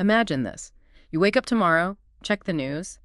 Imagine this. You wake up tomorrow, check the news,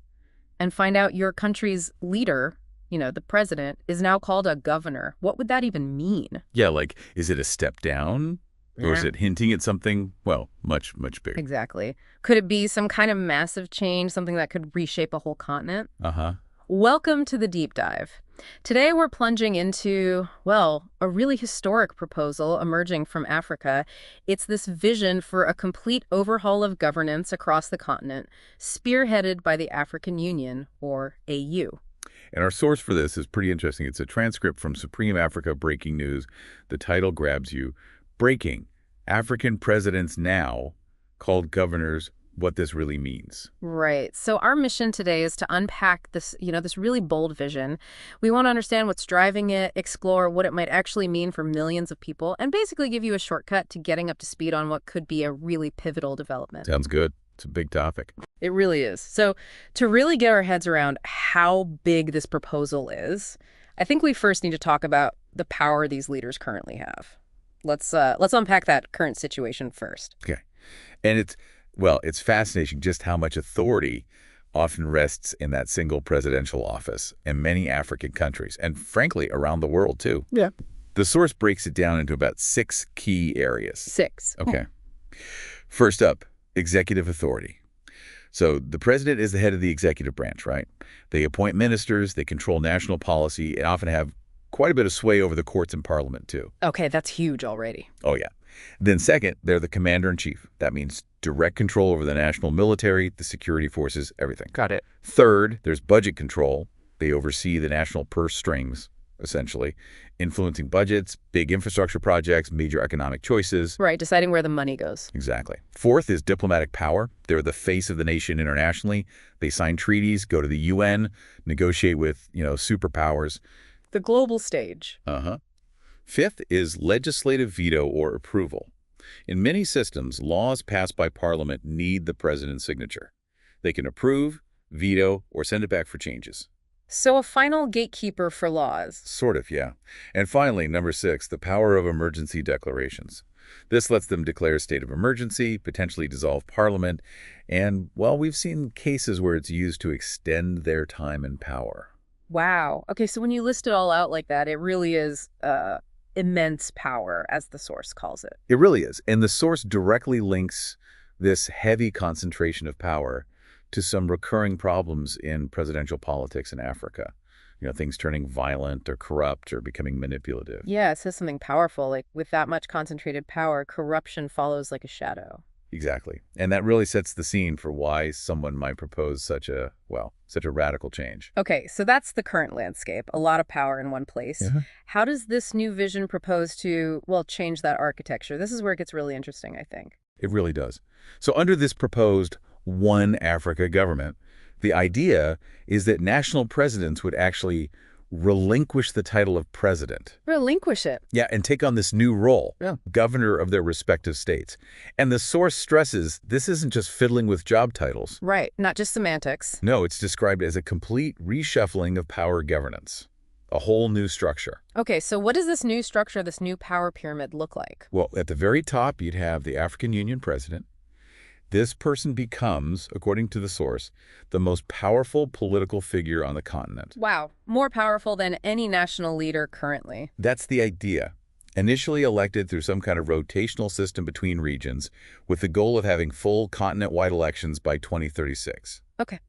and find out your country's leader, the president, is now called a governor. What would that even mean? Yeah, like, is it a step down? Or is it hinting at something, well, much, much bigger? Exactly. Could it be some kind of massive change, something that could reshape a whole continent? Uh-huh. Welcome to the deep dive. Today we're plunging into, well, a really historic proposal emerging from Africa. It's this vision for a complete overhaul of governance across the continent, spearheaded by the African Union, or AU. And our source for this is pretty interesting. It's a transcript from Supreme Africa Breaking News. The title grabs you. Breaking. African presidents now called governors, what this really means. Right. So our mission today is to unpack this, this really bold vision. We want to understand what's driving it, explore what it might actually mean for millions of people, and basically give you a shortcut to getting up to speed on what could be a really pivotal development. Sounds good. It's a big topic. It really is. So to really get our heads around how big this proposal is, I think we first need to talk about the power these leaders currently have. Let's unpack that current situation first. Okay. And it's fascinating just how much authority often rests in that single presidential office in many African countries, and frankly, around the world, too. Yeah. The source breaks it down into about 6 key areas. 6. Okay. First up, executive authority. So the president is the head of the executive branch, right? They appoint ministers, they control national policy, and often have quite a bit of sway over the courts and parliament, too. Okay, that's huge already. Oh, yeah. Then second, they're the commander-in-chief. That means direct control over the national military, the security forces, everything. Got it. Third, there's budget control. They oversee the national purse strings, essentially, influencing budgets, big infrastructure projects, major economic choices. Right, deciding where the money goes. Exactly. Fourth is diplomatic power. They're the face of the nation internationally. They sign treaties, go to the UN, negotiate with, superpowers. The global stage. Uh-huh. Fifth is legislative veto or approval. In many systems, laws passed by Parliament need the president's signature. They can approve, veto, or send it back for changes. So a final gatekeeper for laws. Sort of, yeah. And finally, number 6, the power of emergency declarations. This lets them declare a state of emergency, potentially dissolve Parliament, and, well, we've seen cases where it's used to extend their time in power. Wow. Okay, so when you list it all out like that, it really is immense power, as the source calls it. It really is. And the source directly links this heavy concentration of power to some recurring problems in presidential politics in Africa. Things turning violent or corrupt or becoming manipulative. Yeah, it says something powerful, like with that much concentrated power, corruption follows like a shadow. Exactly. And that really sets the scene for why someone might propose such a radical change. Okay, so that's the current landscape, a lot of power in one place. Yeah. How does this new vision propose to, change that architecture? This is where it gets really interesting, I think. It really does. So under this proposed One Africa government, the idea is that national presidents would actually relinquish the title of president. Relinquish it. Yeah, and take on this new role, governor of their respective states. And the source stresses this isn't just fiddling with job titles. Right, not just semantics. No, it's described as a complete reshuffling of power governance, a whole new structure. Okay, so what does this new structure, this new power pyramid look like? Well, at the very top, you'd have the African Union president. This person becomes, according to the source, the most powerful political figure on the continent. Wow, more powerful than any national leader currently. That's the idea. Initially elected through some kind of rotational system between regions, with the goal of having full continent-wide elections by 2036. Okay.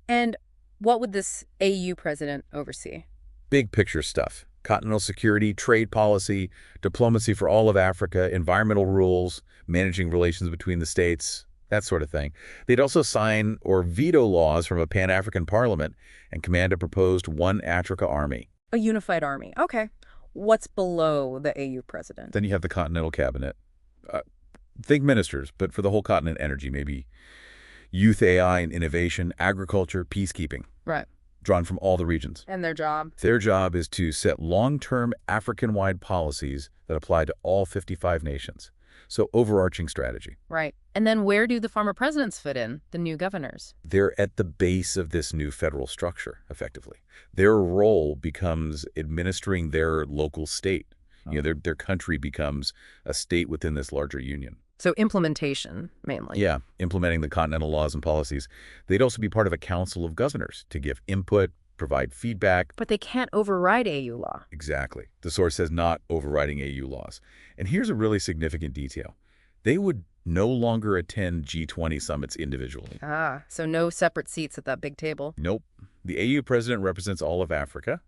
And what would this AU president oversee? Big picture stuff. Continental security, trade policy, diplomacy for all of Africa, environmental rules, managing relations between the states, that sort of thing. They'd also sign or veto laws from a Pan-African parliament and command a proposed One Africa army. A unified army. Okay. What's below the AU president? Then you have the Continental Cabinet. Think ministers, but for the whole continent, energy, maybe youth, AI, and innovation, agriculture, peacekeeping. Right. Drawn from all the regions. And their job? Their job is to set long-term African-wide policies that apply to all 55 nations. So overarching strategy. Right. And then where do the former presidents fit in, the new governors? They're at the base of this new federal structure, effectively. Their role becomes administering their local state. Their country becomes a state within this larger union. So implementation, mainly. Yeah, implementing the continental laws and policies. They'd also be part of a council of governors to give input, provide feedback. But they can't override AU law. Exactly. The source says not overriding AU laws. And here's a really significant detail. They would no longer attend G20 summits individually. Ah, so no separate seats at that big table. Nope. The AU president represents all of Africa.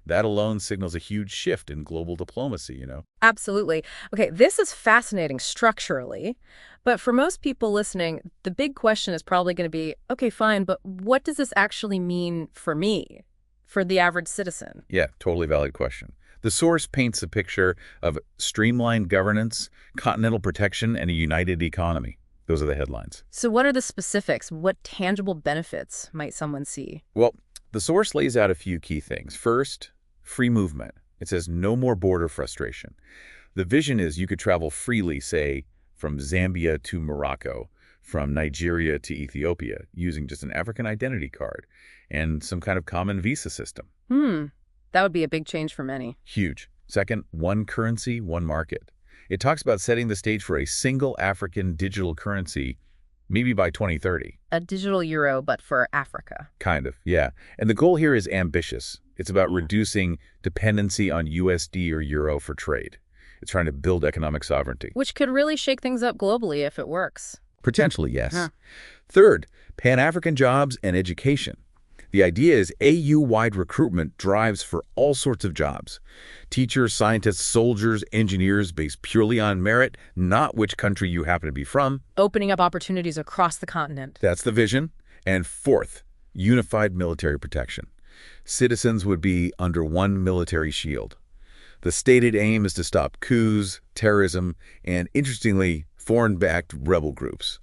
That alone signals a huge shift in global diplomacy. Absolutely. Okay, this is fascinating structurally, but for most people listening, the big question is probably going to be, okay, fine, but what does this actually mean for me, for the average citizen? Yeah, totally valid question. The source paints a picture of streamlined governance, continental protection, and a united economy. Those are the headlines. So what are the specifics? What tangible benefits might someone see? Well, the source lays out a few key things. First, free movement. It says no more border frustration. The vision is you could travel freely, say, from Zambia to Morocco, from Nigeria to Ethiopia, using just an African identity card and some kind of common visa system. That would be a big change for many. Huge. Second, one currency, one market. It talks about setting the stage for a single African digital currency, maybe by 2030. A digital euro, but for Africa. Kind of, yeah. And the goal here is ambitious. It's about reducing dependency on USD or euro for trade. It's trying to build economic sovereignty. Which could really shake things up globally if it works. Potentially, yes. Huh. Third, Pan-African jobs and education. The idea is AU-wide recruitment drives for all sorts of jobs. Teachers, scientists, soldiers, engineers based purely on merit, not which country you happen to be from. Opening up opportunities across the continent. That's the vision. And fourth, unified military protection. Citizens would be under one military shield. The stated aim is to stop coups, terrorism, and, interestingly, foreign-backed rebel groups.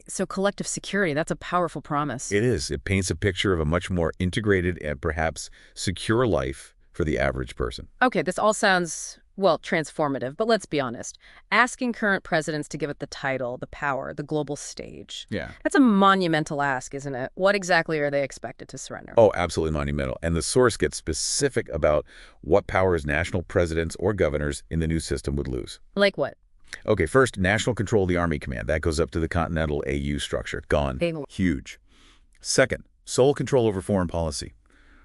So collective security, that's a powerful promise. It is. It paints a picture of a much more integrated and perhaps secure life for the average person. Okay, this all sounds, well, transformative, but let's be honest. Asking current presidents to give it the title, the power, the global stage. Yeah. That's a monumental ask, isn't it? What exactly are they expected to surrender? Oh, absolutely monumental. And the source gets specific about what powers national presidents or governors in the new system would lose. Like what? Okay, first, national control of the Army Command. That goes up to the continental AU structure. Gone. Huge. Second, sole control over foreign policy.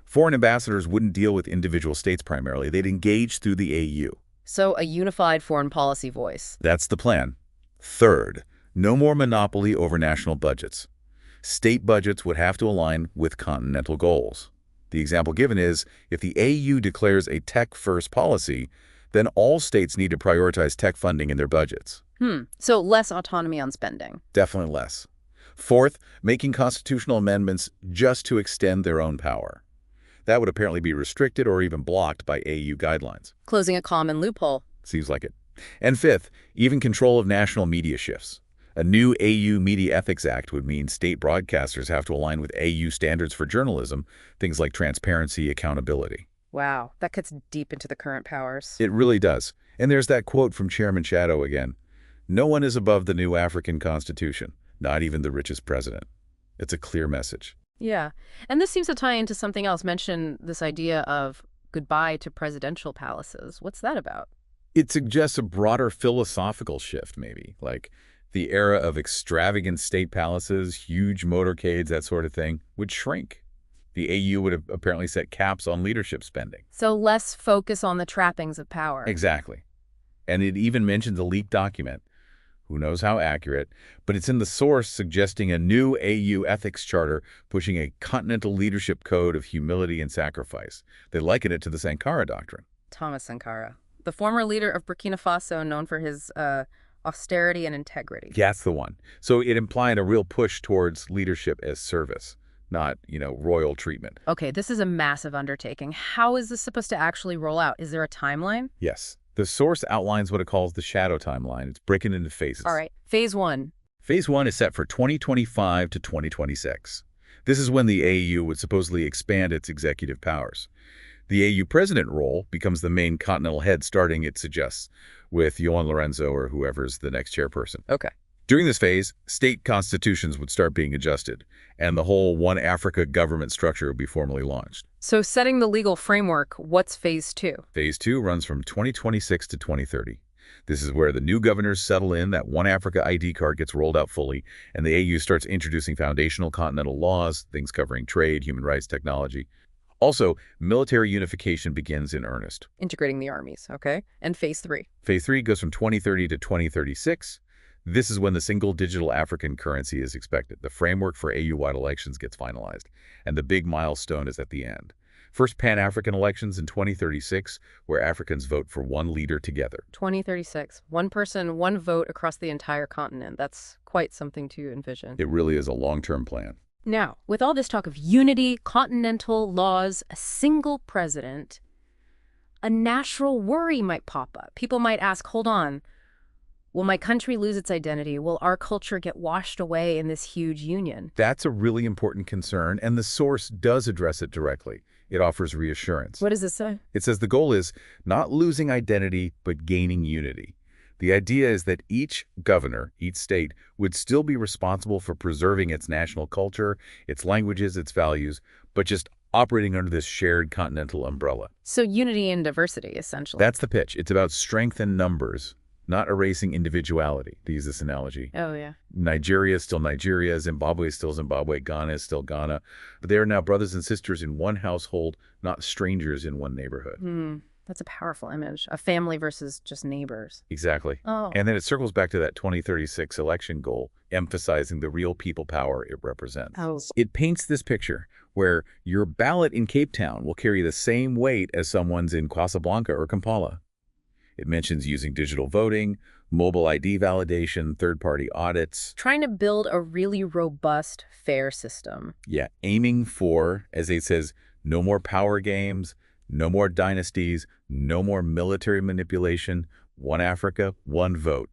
Foreign ambassadors wouldn't deal with individual states primarily. They'd engage through the AU. So a unified foreign policy voice. That's the plan. Third, no more monopoly over national budgets. State budgets would have to align with continental goals. The example given is, if the AU declares a tech-first policy, then all states need to prioritize tech funding in their budgets. So less autonomy on spending. Definitely less. Fourth, making constitutional amendments just to extend their own power. That would apparently be restricted or even blocked by AU guidelines. Closing a common loophole. Seems like it. And fifth, even control of national media shifts. A new AU Media Ethics Act would mean state broadcasters have to align with AU standards for journalism, things like transparency, accountability. Wow, that cuts deep into the current powers. It really does. And there's that quote from Chairman Shadow again. No one is above the new African Constitution, not even the richest president. It's a clear message. Yeah, and this seems to tie into something else. Mention this idea of goodbye to presidential palaces. What's that about? It suggests a broader philosophical shift, maybe, like the era of extravagant state palaces, huge motorcades, that sort of thing, would shrink. The AU would have apparently set caps on leadership spending. So less focus on the trappings of power. Exactly. And it even mentions a leaked document. Who knows how accurate, but it's in the source suggesting a new AU ethics charter pushing a continental leadership code of humility and sacrifice. They liken it to the Sankara Doctrine. Thomas Sankara, the former leader of Burkina Faso, known for his austerity and integrity. Yeah, that's the one. So it implied a real push towards leadership as service, not, royal treatment. Okay, this is a massive undertaking. How is this supposed to actually roll out? Is there a timeline? Yes. The source outlines what it calls the shadow timeline. It's breaking into phases. All right, phase one. Phase one is set for 2025 to 2026. This is when the AU would supposedly expand its executive powers. The AU president role becomes the main continental head starting, it suggests, with Johan Lorenzo or whoever's the next chairperson. Okay. During this phase, state constitutions would start being adjusted, and the whole One Africa government structure would be formally launched. So setting the legal framework, what's phase two? Phase two runs from 2026 to 2030. This is where the new governors settle in, that One Africa ID card gets rolled out fully, and the AU starts introducing foundational continental laws, things covering trade, human rights, technology. Also, military unification begins in earnest. Integrating the armies, okay? And phase 3. Phase 3 goes from 2030 to 2036. This is when the single digital African currency is expected. The framework for AU-wide elections gets finalized, and the big milestone is at the end. First Pan-African elections in 2036, where Africans vote for one leader together. 2036. One person, one vote across the entire continent. That's quite something to envision. It really is a long-term plan. Now, with all this talk of unity, continental laws, a single president, a natural worry might pop up. People might ask, hold on, will my country lose its identity? Will our culture get washed away in this huge union? That's a really important concern, and the source does address it directly. It offers reassurance. What does it say? It says the goal is not losing identity, but gaining unity. The idea is that each governor, each state, would still be responsible for preserving its national culture, its languages, its values, but just operating under this shared continental umbrella. So unity and diversity, essentially. That's the pitch. It's about strength in numbers, not erasing individuality, to use this analogy. Oh, yeah. Nigeria is still Nigeria, Zimbabwe is still Zimbabwe, Ghana is still Ghana. But they are now brothers and sisters in one household, not strangers in one neighborhood. That's a powerful image. A family versus just neighbors. Exactly. Oh. And then it circles back to that 2036 election goal, emphasizing the real people power it represents. Oh. It paints this picture where your ballot in Cape Town will carry the same weight as someone's in Casablanca or Kampala. It mentions using digital voting, mobile ID validation, third-party audits. Trying to build a really robust, fair system. Yeah, aiming for, as it says, no more power games, no more dynasties, no more military manipulation, one Africa, one vote.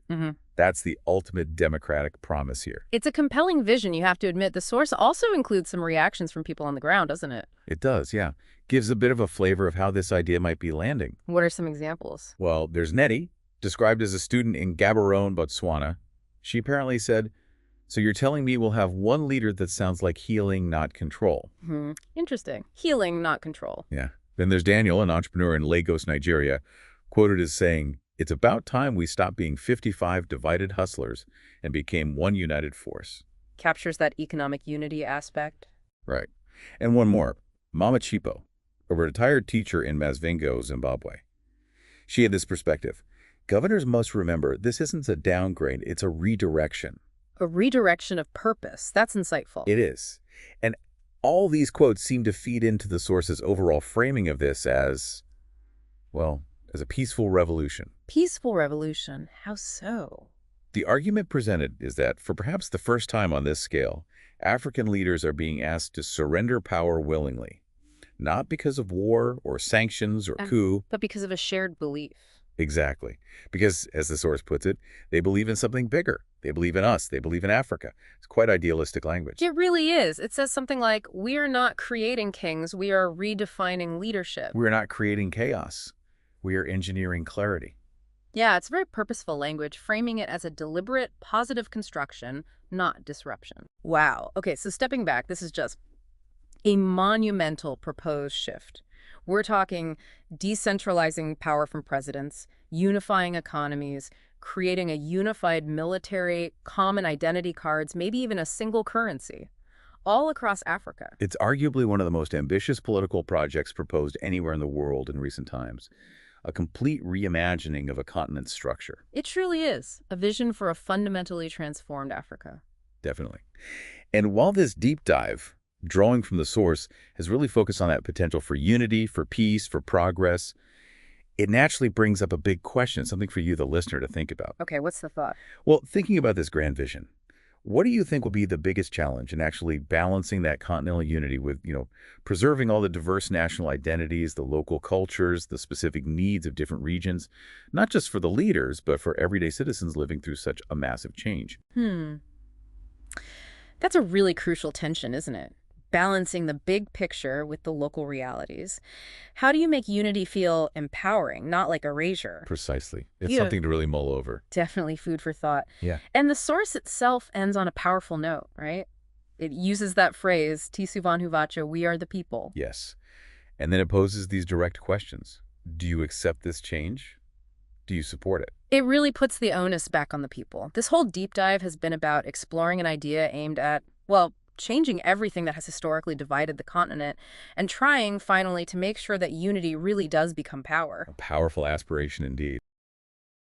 That's the ultimate democratic promise here. It's a compelling vision, you have to admit. The source also includes some reactions from people on the ground, doesn't it? It does, yeah. Gives a bit of a flavor of how this idea might be landing. What are some examples? Well, there's Nettie, described as a student in Gaborone, Botswana. She apparently said, so you're telling me we'll have one leader that sounds like healing, not control. Interesting. Healing, not control. Yeah. Then there's Daniel, an entrepreneur in Lagos, Nigeria, quoted as saying, it's about time we stopped being 55 divided hustlers and became one united force. Captures that economic unity aspect. Right. And one more, Mama Chipo, a retired teacher in Masvingo, Zimbabwe. She had this perspective. Governors must remember this isn't a downgrade, it's a redirection. A redirection of purpose. That's insightful. It is. And all these quotes seem to feed into the source's overall framing of this as, well, as a peaceful revolution. Peaceful revolution. How so? The argument presented is that, for perhaps the first time on this scale, African leaders are being asked to surrender power willingly, not because of war or sanctions or coup. But because of a shared belief. Exactly. Because, as the source puts it, they believe in something bigger. They believe in us. They believe in Africa. It's quite idealistic language. It really is. It says something like, we are not creating kings, we are redefining leadership. We're not creating chaos. We are engineering clarity. Yeah, it's very purposeful language, framing it as a deliberate, positive construction, not disruption. Wow. Okay, so stepping back, this is just a monumental proposed shift. We're talking decentralizing power from presidents, unifying economies, creating a unified military, common identity cards, maybe even a single currency, all across Africa. It's arguably one of the most ambitious political projects proposed anywhere in the world in recent times. A complete reimagining of a continent's structure. It truly is a vision for a fundamentally transformed Africa. Definitely. And while this deep dive, drawing from the source, has really focused on that potential for unity, for peace, for progress, it naturally brings up a big question, something for you, the listener, to think about. Okay, what's the thought? Well, thinking about this grand vision, what do you think will be the biggest challenge in actually balancing that continental unity with, preserving all the diverse national identities, the local cultures, the specific needs of different regions, not just for the leaders, but for everyday citizens living through such a massive change? That's a really crucial tension, isn't it? Balancing the big picture with the local realities. How do you make unity feel empowering, not like erasure? Precisely. It's Yeah. something to really mull over. Definitely food for thought. Yeah. And the source itself ends on a powerful note, right? It uses that phrase, Tisu Vanhu Vacha, we are the people. Yes. And then it poses these direct questions. Do you accept this change? Do you support it? It really puts the onus back on the people. This whole deep dive has been about exploring an idea aimed at, well, changing everything that has historically divided the continent and trying, finally, to make sure that unity really does become power. A powerful aspiration indeed.